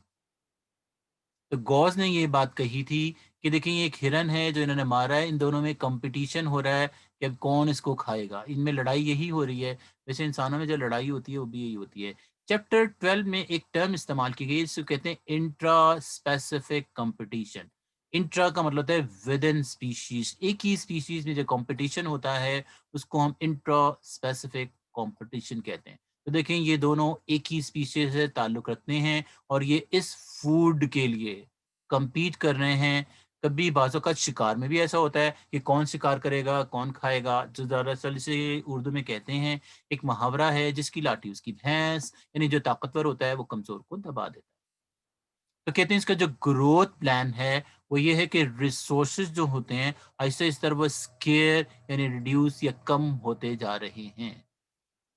تو گوز نے یہ بات کہی تھی کہ دیکھیں یہ ایک ہرن ہے جو انہوں نے مارا ہے، ان دونوں میں کمپٹیشن ہو رہا ہے کہ اب کون اس کو کھائے گا. ان میں لڑائی یہی ہو رہی ہے. ویسے انسانوں میں جو لڑائی ہوتی ہے وہ بھی یہی ہوتی ہے. چیپٹر 12 میں ایک ٹرم استعمال کی گئی، اس کو کہتے ہیں انٹرا اسپیسیفک کمپٹیشن. انٹرا کا مطلب ہوتا ہے ود ان اسپیشیز، ایک ہی اسپیشیز میں جو کمپٹیشن ہوتا ہے اس کو ہم انٹرا اسپیسیفک کمپٹیشن کہتے ہیں. تو دیکھیں یہ دونوں ایک ہی اسپیشیز سے تعلق رکھتے ہیں اور یہ اس فوڈ کے لیے کمپیٹ کر رہے ہیں. کبھی بعض اوقات شکار میں بھی ایسا ہوتا ہے کہ کون شکار کرے گا، کون کھائے گا. جو دراصل سے اردو میں کہتے ہیں ایک محاورہ ہے، جس کی لاٹھی اس کی بھینس، یعنی جو طاقتور ہوتا ہے وہ کمزور کو دبا دیتا ہے. تو کہتے ہیں اس کا جو گروتھ پلان ہے وہ یہ ہے کہ ریسورسز جو ہوتے ہیں آہستہ آہستہ وہ اسکیئر یعنی ریڈیوس یا کم ہوتے جا رہے ہیں.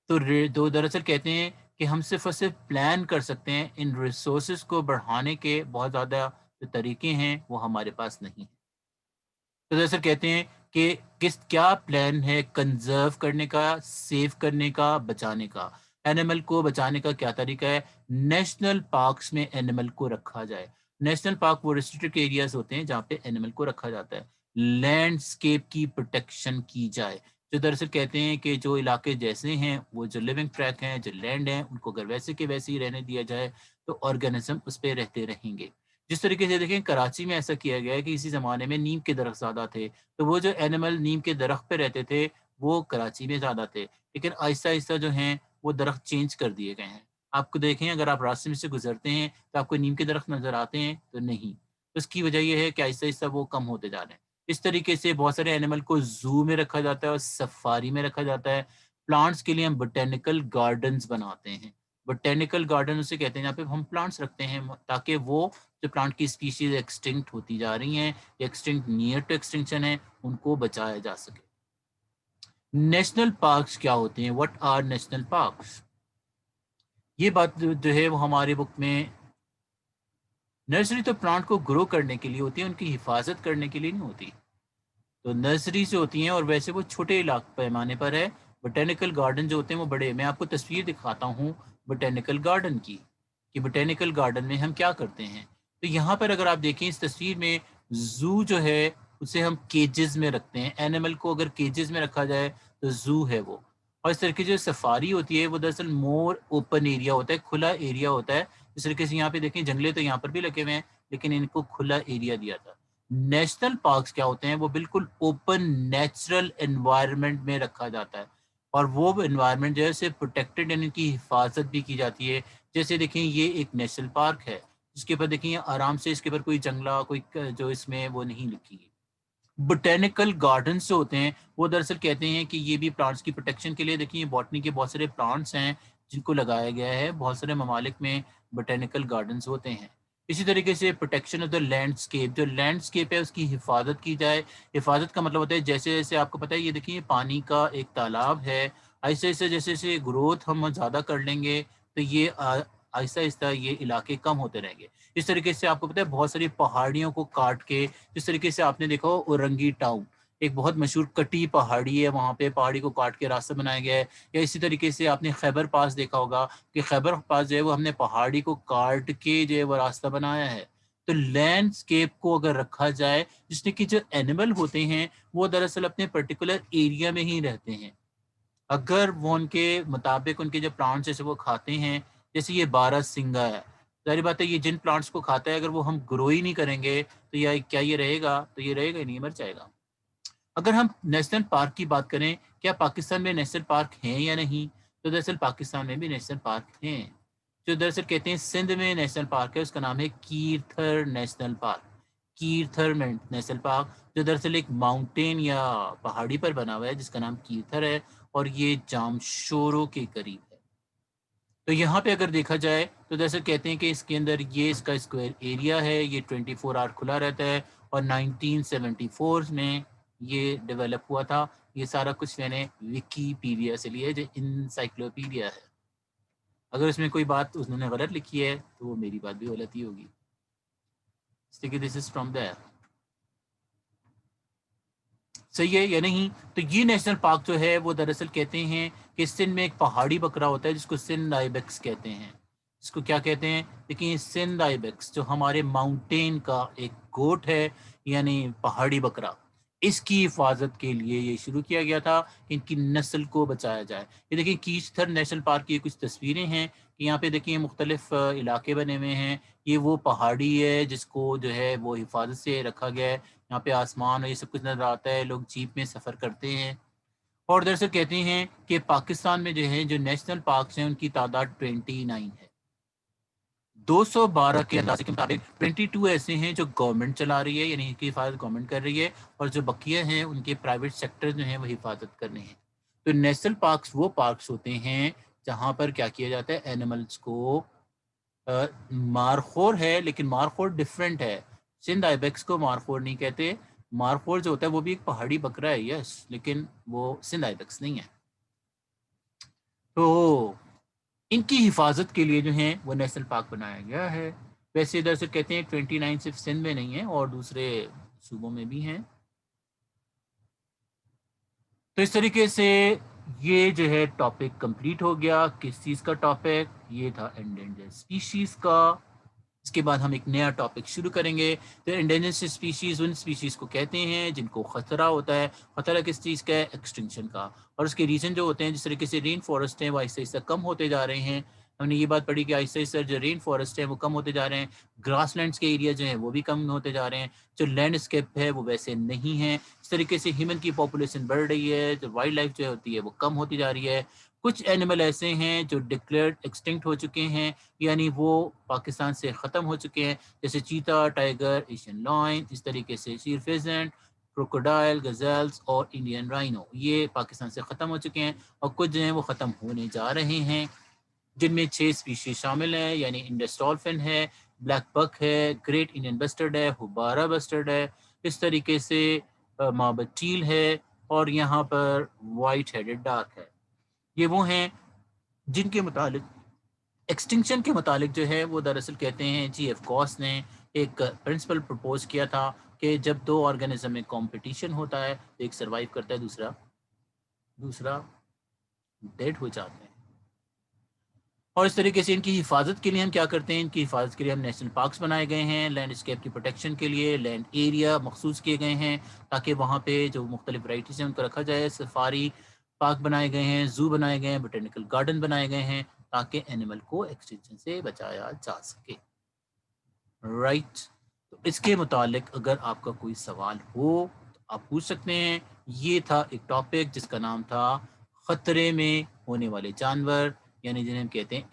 تو دراصل کہتے ہیں کہ ہم صرف اور صرف پلان کر سکتے ہیں، ان ریسورسز کو بڑھانے کے بہت زیادہ جو طریقے ہیں وہ ہمارے پاس نہیں ہیں. تو دراصل کہتے ہیں کہ کیا پلان ہے کنزرو کرنے کا، سیو کرنے کا، بچانے کا. اینیمل کو بچانے کا کیا طریقہ ہے؟ نیشنل پارکس میں اینیمل کو رکھا جائے. نیشنل پارک وہ ریسٹرکٹ ایریاز ہوتے ہیں جہاں پہ اینیمل کو رکھا جاتا ہے. لینڈسکیپ کی پروٹیکشن کی جائے. جو دراصل کہتے ہیں کہ جو علاقے جیسے ہیں، وہ جو لیونگ ٹریک ہیں، جو لینڈ ہیں، ان کو اگر ویسے کے ویسے ہی رہنے دیا جائے تو آرگینزم اس پہ رہتے رہیں گے. جس طریقے سے دیکھیں کراچی میں ایسا کیا گیا ہے کہ اسی زمانے میں نیم کے درخت زیادہ تھے، تو وہ جو اینیمل نیم کے درخت پہ رہتے تھے وہ کراچی میں زیادہ تھے. لیکن آہستہ آہستہ جو ہیں وہ درخت چینج کر دیے گئے ہیں. آپ کو دیکھیں اگر آپ راستے میں سے گزرتے ہیں تو آپ کو نیم کے درخت نظر آتے ہیں تو نہیں. اس کی وجہ یہ ہے کہ آہستہ آہستہ وہ کم ہوتے جا رہے ہیں. اس طریقے سے بہت سارے اینیمل کو زو میں رکھا جاتا ہے اور سفاری میں رکھا جاتا ہے. پلانٹس کے لیے ہم بوٹینیکل گارڈنز بناتے ہیں. بوٹینیکل گارڈن اسے کہتے ہیں جہاں پہ ہم پلانٹس رکھتے ہیں تاکہ وہ جو پلانٹ کی اسپیشیز ایکسٹنکٹ ہوتی جا رہی ہیں یا ایکسٹنکٹ نیئر ٹو ایکسٹنکشن ہے ان کو بچایا جا سکے. نیشنل پارکس کیا ہوتے ہیں؟ What are national parks? یہ بات جو ہے وہ ہمارے بک میں، نرسری تو پلانٹ کو گرو کرنے کے لیے ہوتی ہے، ان کی حفاظت کرنے کے لیے نہیں ہوتی. تو نرسری سے ہوتی ہیں اور ویسے وہ چھوٹے پیمانے پر ہے. بوٹینیکل گارڈن جو ہوتے ہیں وہ بڑے. میں آپ کو تصویر دکھاتا ہوں بوٹینیکل گارڈن کی کہ بوٹینیکل گارڈن میں ہم کیا کرتے ہیں. تو یہاں پر اگر آپ دیکھیں اس تصویر میں، زو جو ہے اسے ہم کیجز میں رکھتے ہیں. اینیمل کو اگر کیجز میں رکھا جائے تو زو ہے وہ. اور اس طریقے جو سفاری ہوتی ہے وہ دراصل مور اوپن ایریا ہوتا ہے، کھلا ایریا ہوتا ہے. اس طریقے سے یہاں پہ دیکھیں جنگلے تو یہاں پر بھی لگے ہوئے ہیں لیکن ان کو کھلا ایریا دیا تھا. نیشنل پارکس کیا ہوتے ہیں؟ وہ بالکل اوپن نیچرل انوائرمنٹ میں رکھا جاتا ہے اور وہ انوائرمنٹ جو ہے اسے پروٹیکٹڈ یعنی کی حفاظت بھی کی جاتی ہے. جیسے دیکھیں یہ ایک نیشنل پارک ہے جس کے اوپر دیکھیں آرام سے اس کے اوپر کوئی جنگلہ کوئی جو اس میں وہ نہیں لکھی ہے. بوٹینیکل گارڈنس جو ہوتے ہیں وہ دراصل کہتے ہیں کہ یہ بھی پلانٹس کی پروٹیکشن کے لیے، دیکھیں باٹنی کے بہت سارے پلانٹس ہیں جن کو لگایا گیا ہے. بہت سارے ممالک میں بوٹینیکل گارڈنس ہوتے ہیں. اسی طریقے سے پروٹیکشن آف دا لینڈسکیپ، جو لینڈسکیپ ہے اس کی حفاظت کی جائے. حفاظت کا مطلب ہوتا ہے جیسے جیسے آپ کو پتہ ہے یہ دیکھیں پانی کا ایک تالاب ہے، ایسے ایسے جیسے جیسے گروتھ ہم زیادہ کر لیں گے تو یہ آہستہ آہستہ یہ علاقے کم ہوتے رہیں گے. اس طریقے سے آپ کو پتہ ہے بہت ساری پہاڑیوں کو کاٹ کے، جس طریقے سے آپ نے دیکھا ہو اورنگی ٹاؤن ایک بہت مشہور کٹی پہاڑی ہے، وہاں پہ پہاڑی کو کاٹ کے راستہ بنایا گیا ہے. یا اسی طریقے سے آپ نے خیبر پاس دیکھا ہوگا کہ خیبر پاس جو ہے وہ ہم نے پہاڑی کو کاٹ کے جو ہے وہ راستہ بنایا ہے. تو لینڈسکیپ کو اگر رکھا جائے، جس نے کہ جو اینیمل ہوتے ہیں وہ دراصل اپنے پرٹیکولر ایریا میں ہی رہتے ہیں. اگر وہ ان کے مطابق ان کے جو پلانٹس جیسے وہ کھاتے ہیں جیسے یہ بارہ سنگا ہے، ظاہر بات ہے یہ جن پلانٹس کو کھاتا ہے، اگر وہ ہم گرو ہی نہیں کریں گے تو کیا یہ رہے گا؟ تو یہ رہے گا ہی نہیں، مر جائے گا۔ اگر ہم نیشنل پارک کی بات کریں، کیا پاکستان میں نیشنل پارک ہیں یا نہیں؟ تو دراصل پاکستان میں بھی نیشنل پارک ہیں، جو دراصل کہتے ہیں سندھ میں نیشنل پارک ہے، اس کا نام ہے Kirthar national park, Kirthar national park, جو دراصل ایک ماؤنٹین یا پہاڑی پر بنا ہوا ہے جس کا نام کیرتھر ہے، اور یہ جامشورو کے قریب ہے۔ تو یہاں پہ اگر دیکھا جائے تو دراصل کہتے ہیں کہ اس کے اندر یہ اس کا اسکوائر ایریا ہے، یہ 24 آور کھلا رہتا ہے، اور 1974 میں یہ ڈیولپ ہوا تھا۔ یہ سارا کچھ میں نے ویکیپیڈیا سے لیا ہے، جو انسائکلوپیڈیا ہے۔ اگر اس میں کوئی بات انہوں نے غلط لکھی ہے تو وہ میری بات بھی غلط ہی ہوگی۔ دس از فرام there، صحیح ہے یا نہیں؟ تو یہ نیشنل پارک جو ہے وہ دراصل کہتے ہیں کہ سندھ میں ایک پہاڑی بکرا ہوتا ہے جس کو سندھ آئیبیکس کہتے ہیں۔ اس کو کیا کہتے ہیں؟ لیکن سندھ آئیبیکس جو ہمارے ماؤنٹین کا ایک گوٹ ہے، یعنی پہاڑی بکرا، اس کی حفاظت کے لیے یہ شروع کیا گیا تھا، ان کی نسل کو بچایا جائے۔ یہ دیکھیں کیرتھر نیشنل پارک کی کچھ تصویریں ہیں کہ یہاں پہ دیکھیں مختلف علاقے بنے ہوئے ہیں۔ یہ وہ پہاڑی ہے جس کو جو ہے وہ حفاظت سے رکھا گیا ہے، یہاں پہ آسمان اور یہ سب کچھ نظر آتا ہے، لوگ جیپ میں سفر کرتے ہیں۔ اور دراصل کہتے ہیں کہ پاکستان میں جو ہے جو نیشنل پارکس ہیں ان کی تعداد 29 ہے۔ 212 کے اندازے کے مطابق 22 ایسے ہیں جو گورنمنٹ چلا رہی ہے، یعنی ان کی حفاظت گورنمنٹ کر رہی ہے، اور جو بقیہ ہیں ان کے پرائیویٹ سیکٹر جو ہیں وہ حفاظت کر رہے ہیں۔ تو نیشنل پارکس وہ پارکس ہوتے ہیں جہاں پر کیا کیا جاتا ہے، اینیملز کو مارخور ہے، لیکن مارخور ڈفرینٹ ہے۔ سندھ آئیبیکس کو مارخور نہیں کہتے، مارخور جو ہوتا ہے وہ بھی ایک پہاڑی بکرا ہے، یس، لیکن وہ سندھ آئیبیکس نہیں ہے۔ تو ان کی حفاظت کے لیے جو ہیں وہ نیشنل پارک بنایا گیا ہے۔ ویسے ادھر سے کہتے ہیں 29 صرف سندھ میں نہیں ہے اور دوسرے صوبوں میں بھی ہیں۔ تو اس طریقے سے یہ جو ہے ٹاپک کمپلیٹ ہو گیا۔ کس چیز کا ٹاپک؟ یہ تھا انڈینجرڈ اسپیشیز کا۔ اس کے بعد ہم ایک نیا ٹاپک شروع کریں گے۔ تو انڈینجرڈ اسپیشیز ان اسپیشیز کو کہتے ہیں جن کو خطرہ ہوتا ہے۔ خطرہ کس چیز کا ہے؟ ایکسٹنکشن کا۔ اور اس کے ریزن جو ہوتے ہیں، جس طریقے سے رین فارسٹ ہیں وہ آہستہ آہستہ کم ہوتے جا رہے ہیں۔ ہم نے یہ بات پڑھی کہ آہستہ آہستہ جو رین فارسٹ ہیں وہ کم ہوتے جا رہے ہیں، گراس لینڈس کے ایریا جو ہیں وہ بھی کم ہوتے جا رہے ہیں، جو لینڈ اسکیپ ہے وہ ویسے نہیں ہیں۔ اس طریقے سے ہیومن کی پاپولیشن بڑھ رہی ہے، جو وائلڈ لائف جو ہوتی ہے وہ کم ہوتی جا رہی ہے۔ کچھ اینیمل ایسے ہیں جو ڈکلیئرڈ ایکسٹنکٹ ہو چکے ہیں، یعنی وہ پاکستان سے ختم ہو چکے ہیں، جیسے چیتا، ٹائیگر، ایشین لائن، اس طریقے سے شیر فیزنٹ، کروکوڈائل، گزیلز اور انڈین رائنو، یہ پاکستان سے ختم ہو چکے ہیں، اور کچھ جو ہیں وہ ختم ہونے جا رہے ہیں، جن میں 6 اسپیشیز شامل ہیں، یعنی انڈس ڈولفن ہے، بلیک بک ہے، گریٹ انڈین بسٹرڈ ہے، ہوبارا بسٹرڈ ہے، اس طریقے سے مابت چیل ہے، اور یہاں پر وائٹ ہیڈڈ ڈاک ہے۔ یہ وہ ہیں جن کے متعلق ایکسٹنکشن کے متعلق جو ہے وہ دراصل کہتے ہیں جی ایف کاس نے ایک پرنسپل پرپوز کیا تھا کہ جب 2 آرگنزم میں کمپٹیشن ہوتا ہے تو ایک سروائیو کرتا ہے، دوسرا ڈیڈ ہو جاتا ہے۔ اور اس طریقے سے ان کی حفاظت کے لیے ہم کیا کرتے ہیں؟ ان کی حفاظت کے لیے ہم نیشنل پارکس بنائے گئے ہیں، لینڈ اسکیپ کی پروٹیکشن کے لیے لینڈ ایریا مخصوص کیے گئے ہیں تاکہ وہاں پہ جو مختلف ورائٹیز ہیں ان کو رکھا جائے۔ سفاری پارک بنائے گئے ہیں، زو بنائے گئے ہیں، بوٹینیکل گارڈن بنائے گئے ہیں تاکہ اینیمل کو ایکسٹنکشن سے بچایا جا سکے۔ رائٹ، تو اس کے متعلق اگر آپ کا کوئی سوال ہو تو آپ پوچھ سکتے ہیں۔ یہ تھا ایک ٹاپک جس کا نام تھا خطرے میں ہونے والے جانور، یعنی جنہیں ہم کہتے ہیں